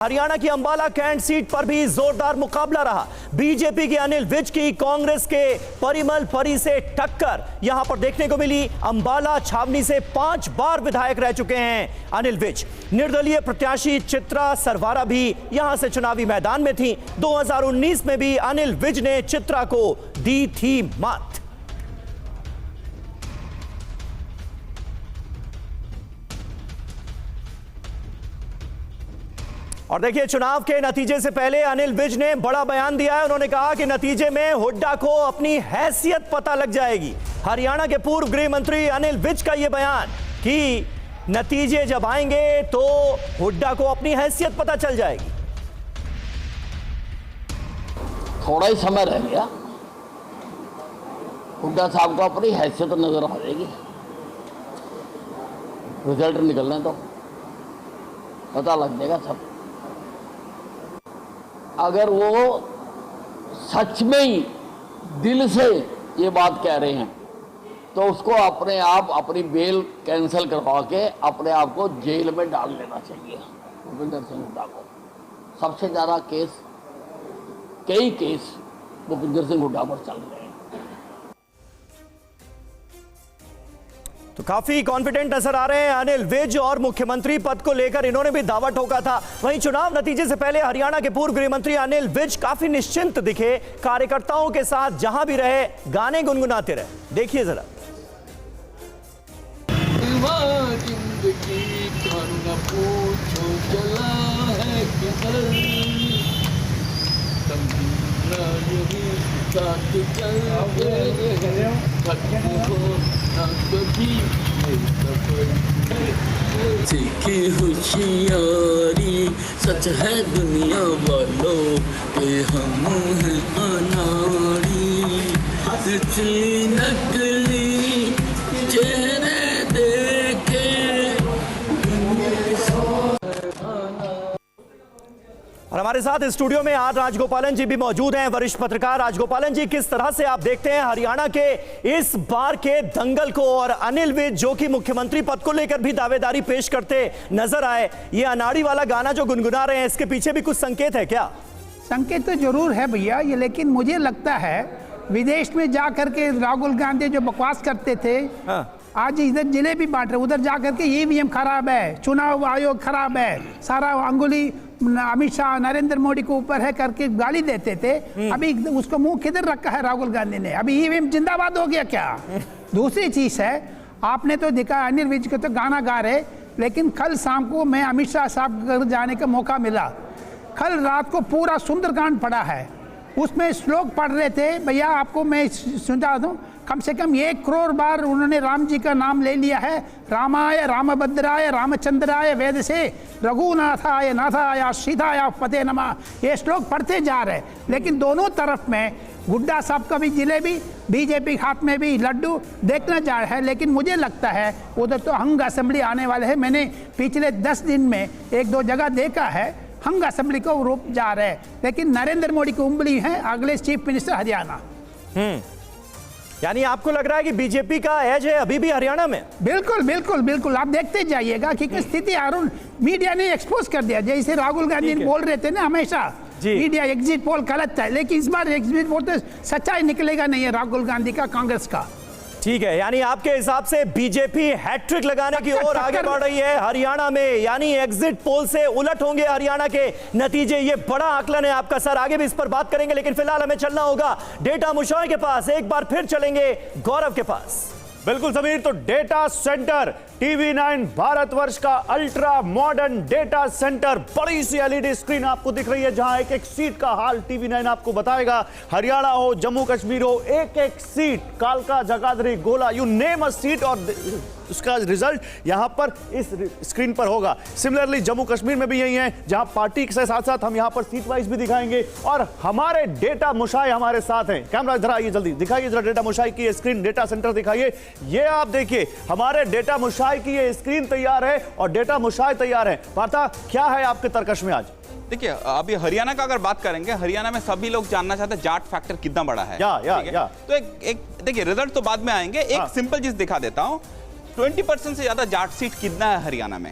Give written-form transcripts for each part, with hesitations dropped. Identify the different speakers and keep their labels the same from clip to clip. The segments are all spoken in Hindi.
Speaker 1: हरियाणा की अंबाला कैंट सीट पर भी जोरदार मुकाबला रहा। बीजेपी के अनिल विज की कांग्रेस के परिमल परी से टक्कर यहां पर देखने को मिली। अंबाला छावनी से 5 बार विधायक रह चुके हैं अनिल विज। निर्दलीय प्रत्याशी चित्रा सरवारा भी यहां से चुनावी मैदान में थी। 2019 में भी अनिल विज ने चित्रा को दी थी मात। और देखिए, चुनाव के नतीजे से पहले अनिल विज ने बड़ा बयान दिया है। उन्होंने कहा कि नतीजे में हुड्डा को अपनी हैसियत पता लग जाएगी। हरियाणा के पूर्व गृह मंत्री अनिल विज का यह बयान कि नतीजे जब आएंगे तो हुड्डा को अपनी हैसियत पता चल जाएगी।
Speaker 2: थोड़ा ही समय रह गया, हुड्डा साहब को अपनी हैसियत नजर आ जाएगी। रिजल्ट निकलने तो पता लग जाएगा सब। अगर वो सच में ही दिल से ये बात कह रहे हैं तो उसको अपने आप अपनी बेल कैंसिल करवा के अपने आप को जेल में डाल लेना चाहिए। भूपिंदर सिंह हुड्डा को सबसे ज़्यादा कई केस भूपिंदर सिंह हुड्डा पर चल रहे हैं।
Speaker 1: तो काफी कॉन्फिडेंट नजर आ रहे हैं अनिल विज और मुख्यमंत्री पद को लेकर इन्होंने भी दावा ठोका था। वहीं चुनाव नतीजे से पहले हरियाणा के पूर्व गृह मंत्री अनिल विज काफी निश्चिंत दिखे। कार्यकर्ताओं के साथ जहां भी रहे गाने गुनगुनाते रहे। देखिए जरा।
Speaker 3: सीखी होशियारी सच है दुनिया वालों के हम हैं अनाड़ी। नकली चेहरे देखे।
Speaker 1: और हमारे साथ स्टूडियो में आज राजगोपालन जी भी मौजूद हैं, वरिष्ठ पत्रकार। राजगोपालन जी, किस तरह से आप देखते हैं हरियाणा के इस बार के दंगल को? और अनिल विज जो कि मुख्यमंत्री पद को लेकर भी दावेदारी पेश करते नजर आए, ये अनाड़ी वाला गाना जो गुनगुना रहे हैं, इसके पीछे भी कुछ संकेत है क्या?
Speaker 4: संकेत तो जरूर है भैया ये, लेकिन मुझे लगता है विदेश में जा करके राहुल गांधी जो बकवास करते थे, आज इधर जिलेबी बांट रहे, उधर जाकर के ईवीएम खराब है, चुनाव आयोग खराब है, सारा अंगुली अमित शाह नरेंद्र मोदी को ऊपर है करके गाली देते थे। अभी उसको मुंह किधर रखा है राहुल गांधी ने? अभी ईवीएम जिंदाबाद हो गया क्या? दूसरी चीज है, आपने तो देखा अनिल विज को तो गाना गा रहे, लेकिन कल शाम को मैं अमित शाह साहब घर जाने का मौका मिला। कल रात को पूरा सुंदरकांड पढ़ा है, उसमें श्लोक पढ़ रहे थे। भैया आपको मैं सुझा दूं, कम से कम 1 करोड़ बार उन्होंने राम जी का नाम ले लिया है। रामाय रामभद्राय रामचंद्राय वेद से रघुनाथाय नाथाय सीताय पते नमः, ये श्लोक पढ़ते जा रहे। लेकिन दोनों तरफ में हुड्डा साहब का भी जिलेबी, बीजेपी हाथ में भी लड्डू देखना जा रहा है। लेकिन मुझे लगता है उधर तो हंग असेंबली आने वाले हैं। मैंने पिछले 10 दिन में 1-2 जगह देखा है, हंग असेंबली को रूप जा रहे हैं। लेकिन नरेंद्र मोदी की उंगली है अगले चीफ मिनिस्टर हरियाणा।
Speaker 1: यानी आपको लग रहा है कि बीजेपी का एज है अभी भी हरियाणा में?
Speaker 4: बिल्कुल बिल्कुल बिल्कुल, आप देखते जाइएगा कि स्थिति अरुण मीडिया ने एक्सपोज कर दिया। जैसे राहुल गांधी बोल रहे थे ना हमेशा मीडिया एग्जिट पोल गलत था, लेकिन इस बार एग्जिट पोल तो सच्चाई निकलेगा नहीं है राहुल गांधी का, कांग्रेस का।
Speaker 1: ठीक है, यानी आपके हिसाब से बीजेपी हैट्रिक लगाने की ओर आगे बढ़ रही है हरियाणा में, यानी एग्जिट पोल से उलट होंगे हरियाणा के नतीजे। ये बड़ा आकलन है आपका सर, आगे भी इस पर बात करेंगे, लेकिन फिलहाल हमें चलना होगा डेटा मुशाय के पास। एक बार फिर चलेंगे गौरव के पास।
Speaker 5: बिल्कुल समीर, तो डेटा सेंटर TV9 भारतवर्ष का अल्ट्रा मॉडर्न डेटा सेंटर, बड़ी सी LED स्क्रीन आपको दिख रही है जहां एक एक सीट का हाल TV9 आपको बताएगा। हरियाणा हो, जम्मू कश्मीर हो, एक एक सीट, कालका, जगाधरी, गोला, यू नेम अ सीट, और उसका रिजल्ट यहां पर इस स्क्रीन पर होगा। सिमिलरली जम्मू कश्मीर में भी यही है, जहां पार्टी के साथ साथ हम यहां पर सीट वाइज भी दिखाएंगे। और हमारे डेटा मुशाय हमारे साथ हैं। कैमरा इधर आइए, जल्दी दिखाइए जरा डेटा मुशाय की स्क्रीन, डेटा सेंटर दिखाइए। ये आप देखिए, हमारे डेटा मुशाय की ये स्क्रीन तैयार है और डेटा मुशाय तैयार है। पार्था, क्या है आपके तर्कश में आज?
Speaker 6: देखिए, अभी हरियाणा का अगर बात करेंगे, हरियाणा में सभी लोग जानना चाहते हैं जाट फैक्टर कितना बड़ा है।
Speaker 5: या।
Speaker 6: तो एक देखिए, रिजल्ट तो बाद में आएंगे। एक सिंपल चीज दिखा देता हूं, 20% से ज्यादा जाट सीट कितना है हरियाणा में।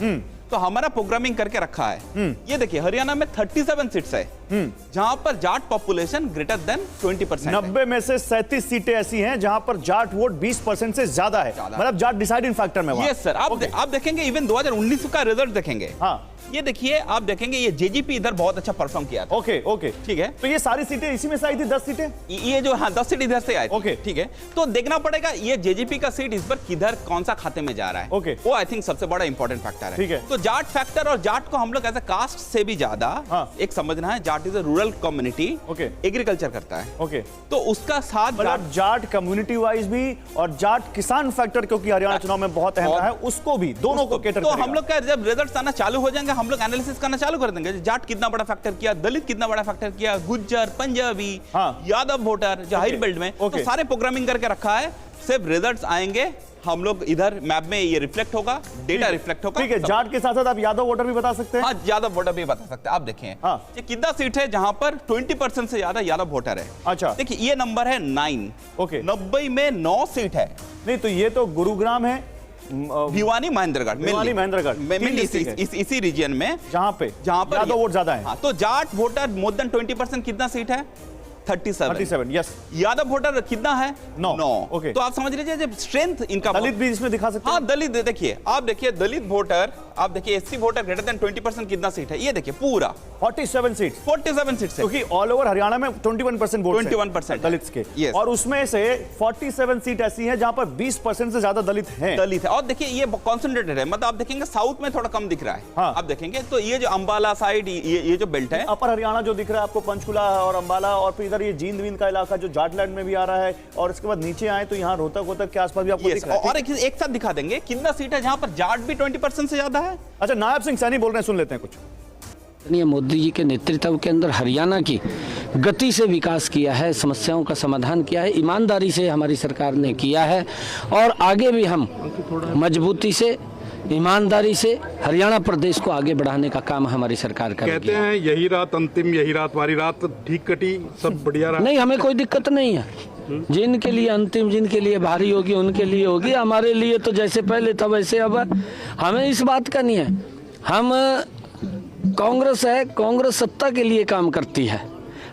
Speaker 6: तो हमारा प्रोग्रामिंग करके रखा है। ये देखिए हरियाणा में 37 सीट्स है जहां पर जाट पॉपुलेशन ग्रेटर देन 20%।
Speaker 5: 90 में से 37 सीटें ऐसी हैं जहां पर जाट वोट 20% से ज्यादा है, मतलब जाट डिसाइडिंग फैक्टर में।
Speaker 6: यस सर, आप देखेंगे इवन 2019 का रिजल्ट देखेंगे।
Speaker 5: हाँ,
Speaker 6: ये देखिए आप देखेंगे ये जेजेपी इधर बहुत अच्छा परफॉर्म किया था।
Speaker 5: ओके ओके
Speaker 6: ठीक है,
Speaker 5: तो ये सारी सीटें इसी में से आई थी, 10 सीटें
Speaker 6: ये जो, हाँ 10 सीट इधर से आए थे।
Speaker 5: ओके।
Speaker 6: ठीक है, तो देखना पड़ेगा ये जेजेपी का सीट इस बार किधर कौन सा खाते में जा रहा है।
Speaker 5: ओके।
Speaker 6: वो आई थिंक सबसे बड़ा इंपॉर्टेंट फैक्टर है।
Speaker 5: ठीक है।
Speaker 6: तो जाट फैक्टर और जाट को हम लोग एज अ कास्ट से भी ज्यादा एक समझना है, Jat is a rural community.
Speaker 5: Okay.
Speaker 6: Agriculture करता है।
Speaker 5: ओके,
Speaker 6: तो उसका साथ
Speaker 5: मतलब जाट कम्युनिटी वाइज भी और जाट किसान फैक्टर, क्योंकि हरियाणा चुनाव में बहुत अहम है, उसको भी, दोनों को कैटर
Speaker 6: तो हम लोग का जब रिजल्ट आना चालू हो जाएंगे हम लोग एनालिसिस करना चालू कर देंगे, जाट कितना बड़ा फैक्टर किया, दलित कितना बड़ा फैक्टर किया, गुज्जर, पंजाबी, यादव वोटर जो हाई बेल्ट में, तो सारे प्रोग्रामिंग करके रखा है। सिर्फ रिजल्ट्स आएंगे हम लोग इधर मैप में ये रिफ्लेक्ट होगा, डेटा रिफ्लेक्ट होगा।
Speaker 5: ठीक है, जाट के साथ साथ आप यादव वोटर भी बता सकते हैं।
Speaker 6: हाँ, यादव वोटर भी बता सकते हैं। आप देखें ये कितना सीट है जहां पर 20% से ज्यादा यादव वोटर है।
Speaker 5: अच्छा,
Speaker 6: देखिए ये नंबर है 9।
Speaker 5: ओके,
Speaker 6: 90 में 9 सीट है।
Speaker 5: नहीं तो ये तो गुरुग्राम है,
Speaker 6: भिवानी महेंद्रगढ़ इसी रीजन में जहां पर
Speaker 5: यादव वोट ज्यादा है।
Speaker 6: तो जाट वोटर मोर देन 20% कितना सीट है? 37।
Speaker 5: यस।
Speaker 6: यादव वोटर कितना है? 9।
Speaker 5: ओके,
Speaker 6: तो आप समझ लीजिए जब स्ट्रेंथ इनका।
Speaker 5: दलित भी इसमें दिखा सकते हैं।
Speaker 6: हाँ, दलित देखिए, आप देखिए दलित वोटर, आप देखिए एससी वोटर ग्रेटर देन 20% कितना सीट है? ये देखिए पूरा
Speaker 5: 47 सीट
Speaker 6: है,
Speaker 5: क्योंकि ऑल ओवर हरियाणा में 21% वोट
Speaker 6: 21%
Speaker 5: दलित के।
Speaker 6: yes.
Speaker 5: और उसमें से 47 सीट ऐसी हैं जहां पर 20% से ज्यादा दलित हैं।
Speaker 6: और देखिए ये कॉन्सेंट्रेटेड है, मतलब आप देखेंगे साउथ में थोड़ा कम दिख रहा है।
Speaker 5: हाँ।
Speaker 6: आप देखेंगे तो ये जो अंबाला साइड, ये जो बेल्ट है,
Speaker 5: अपर हरियाणा जो दिख रहा है आपको, पंचकुला और अंबाला, और फिर इधर ये जींद वींद का इलाका जो जाटलैंड में भी आ रहा है, और इसके बाद नीचे आए तो यहाँ रोहतक के आसपास भी आपको दिख रहा है।
Speaker 6: और एक साथ दिखा देंगे कितना सीट है जहां पर जाट भी 20% से ज्यादा है।
Speaker 5: अच्छा, नायब सिंह सैनी बोल रहे हैं, सुन लेते हैं कुछ।
Speaker 7: मोदी जी के नेतृत्व के अंदर हरियाणा की गति से विकास किया है, समस्याओं का समाधान किया है, ईमानदारी से हमारी सरकार ने किया है, और आगे भी हम मजबूती से, ईमानदारी से हरियाणा प्रदेश को आगे बढ़ाने का काम हमारी सरकार करेगी।
Speaker 8: कहते हैं यही रात अंतिम, यही रात वारी रात ठीक कटी, सब बढ़िया रहा।
Speaker 7: नहीं, हमें कोई दिक्कत नहीं है। जिनके लिए अंतिम, जिनके लिए भारी होगी उनके लिए होगी, हमारे लिए तो जैसे पहले था वैसे अब। हमें इस बात का नहीं है, हम कांग्रेस है, कांग्रेस सत्ता के लिए काम करती है,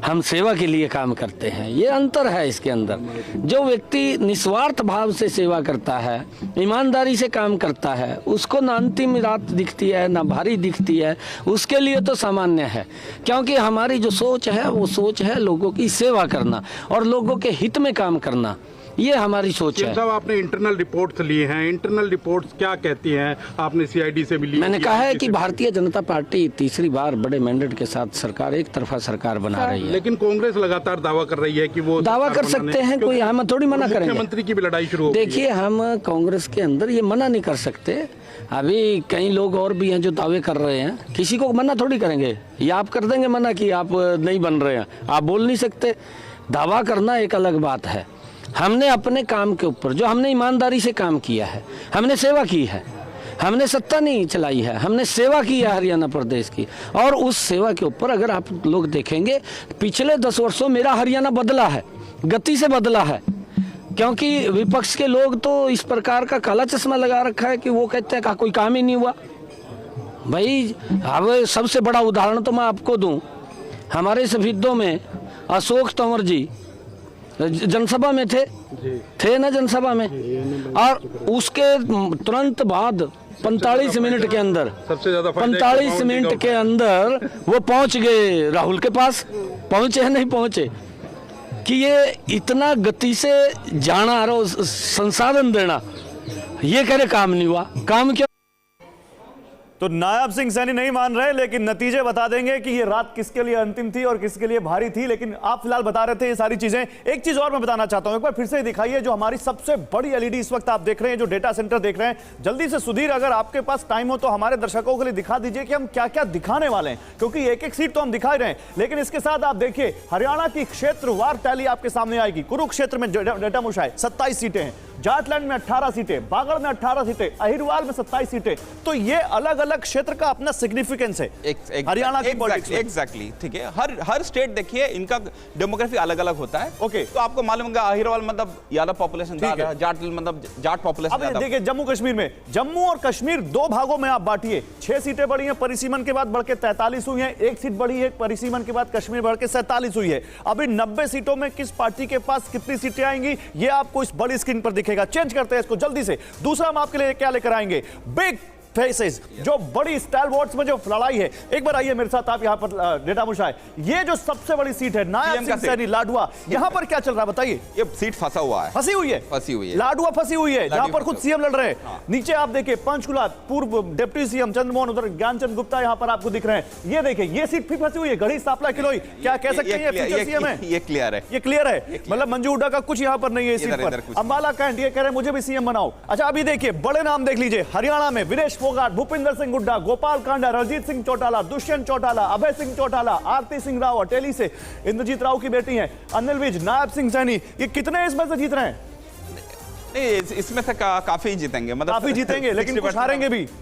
Speaker 7: हम सेवा के लिए काम करते हैं, ये अंतर है इसके अंदर। जो व्यक्ति निस्वार्थ भाव से सेवा करता है, ईमानदारी से काम करता है, उसको ना अंतिम रात दिखती है ना भारी दिखती है, उसके लिए तो सामान्य है। क्योंकि हमारी जो सोच है वो सोच है लोगों की सेवा करना और लोगों के हित में काम करना, ये हमारी सोच है।
Speaker 8: साहब, आपने इंटरनल रिपोर्ट्स लिए हैं, इंटरनल रिपोर्ट्स क्या कहती हैं? आपने सीआईडी से भी ली?
Speaker 7: मैंने कहा है कि भारतीय जनता पार्टी तीसरी बार बड़े मैंडेट के साथ सरकार, एक तरफा सरकार बना रही है।
Speaker 8: लेकिन कांग्रेस लगातार दावा कर रही है कि वो
Speaker 7: दावा कर सकते हैं, कोई हम थोड़ी मना करेंगे।
Speaker 8: मुख्यमंत्री की भी लड़ाई शुरू हो गई है।
Speaker 7: देखिए, हम कांग्रेस के अंदर ये मना नहीं कर सकते। अभी कई लोग और भी हैं जो दावे कर रहे हैं, किसी को मना थोड़ी करेंगे। ये आप कर देंगे मना कि आप नहीं बन रहे हैं, आप बोल नहीं सकते। दावा करना एक अलग बात है। हमने अपने काम के ऊपर, जो हमने ईमानदारी से काम किया है, हमने सेवा की है, हमने सत्ता नहीं चलाई है, हमने सेवा की है हरियाणा प्रदेश की। और उस सेवा के ऊपर अगर आप लोग देखेंगे, पिछले 10 वर्षों मेरा हरियाणा बदला है, गति से बदला है। क्योंकि विपक्ष के लोग तो इस प्रकार का काला चश्मा लगा रखा है कि वो कहते हैं कि कोई काम ही नहीं हुआ। भाई, अब सबसे बड़ा उदाहरण तो मैं आपको दूं, हमारे सफीदों में अशोक तंवर जी जनसभा में थे ना जनसभा में, और उसके तुरंत बाद 45 मिनट के अंदर,
Speaker 8: सबसे ज्यादा
Speaker 7: 45 मिनट के अंदर वो पहुंच गए राहुल के पास। पहुंचे या नहीं पहुंचे? कि ये इतना गति से जाना और संसाधन देना, ये करे काम नहीं हुआ। काम क्यों?
Speaker 5: तो नायब सिंह सैनी नहीं मान रहे, लेकिन नतीजे बता देंगे कि ये रात किसके लिए अंतिम थी और किसके लिए भारी थी। लेकिन आप फिलहाल बता रहे थे ये सारी चीजें। एक चीज और मैं बताना चाहता हूं, एक बार फिर से दिखाइए जो हमारी सबसे बड़ी एलईडी इस वक्त आप देख रहे हैं, जो डेटा सेंटर देख रहे हैं। जल्दी से सुधीर, अगर आपके पास टाइम हो तो हमारे दर्शकों के लिए दिखा दीजिए कि हम क्या क्या दिखाने वाले हैं, क्योंकि एक एक सीट तो हम दिखा रहे हैं, लेकिन इसके साथ आप देखिए हरियाणा की क्षेत्रवार टैली आपके सामने आएगी। कुरुक्षेत्र में डेटा मुशाए 27 सीटें हैं, जाटलैंड में 18 सीटें, बागड़ में 18 सीटें, अहिरवाल में 27 सीटें। तो ये अलग अलग क्षेत्र का अपना सिग्निफिकेंस है। हरियाणा की पॉलिटिक्स में
Speaker 6: एग्जैक्टली, ठीक है। हर स्टेट देखिए इनका डेमोग्राफी अलग अलग होता है।
Speaker 5: ओके,
Speaker 6: तो आपको मालूम होगा अहिरवाल मतलब यादव पॉपुलेशन ज्यादा है, जाट मतलब जाट पॉपुलेशन ज्यादा।
Speaker 5: देखिए जम्मू कश्मीर में, जम्मू और कश्मीर दो भागों में आप बांटिए। 6 सीटें बढ़ी हैं परिसीमन के बाद, बढ़ के 43 हुई हैं। 1 सीट बढ़ी है परिसीमन के बाद, कश्मीर बढ़ के 47 हुई है। अभी 90 सीटों में किस पार्टी के पास कितनी सीटें आएंगी ये आपको इस बड़ी स्क्रीन पर दिखेगा। चेंज करते हैं इसको जल्दी से। दूसरा हम आपके लिए क्या लेकर आएंगे, बिग फेसेस, जो बड़ी स्टाइलवॉर्ड्स में जो लड़ाई है। एक बार आइए मेरे साथ आप यहां पर डेटा मुशाए। ये जो सबसे बड़ी सीट है नायब सिंह सैनी लाडवा, यहां पर क्या चल रहा है बताइए।
Speaker 6: ये सीट फंसा हुआ है,
Speaker 5: फंसी हुई है, लाडवा फंसी हुई है, जहां पर खुद सीएम लड़ रहे हैं। नीचे आप देखिए पंचकुला, पूर्व डिप्टी सीएम चंद्रमोहन, उधर ज्ञानचंद गुप्ता यहां पर आपको दिख रहे हैं। ये देखिए ये सीट भी फंसी हुई है, गढ़ी सांपला किलोई। क्या कह सकते हैं ये सीएम है?
Speaker 6: ये क्लियर है,
Speaker 5: ये क्लियर है, मतलब मंजू हुड्डा का कुछ यहां पर नहीं है इस सीट पर। अंबाला कैंट ये कह रहे हैं मुझे भी सीएम बनाओ। अच्छा अभी देखिए बड़े नाम देख लीजिए। हरियाणा में विनेश फोगाट, भूपिंदर सिंह हुड्डा, गोपाल कांडा, रणजीत सिंह चौटाला, दुष्यंत चौटाला, अभय सिंह चौटाला, आरती सिंह राव, अटेली से इंद्रजीत राव की बेटी हैं, अनिल विज, नायब सिंह सैनी। ये कितने इसमें से जीत रहे हैं?
Speaker 6: नहीं, इसमें से काफी जीतेंगे, मतलब
Speaker 5: काफी जीतेंगे लेकिन कुछ हारेंगे भी।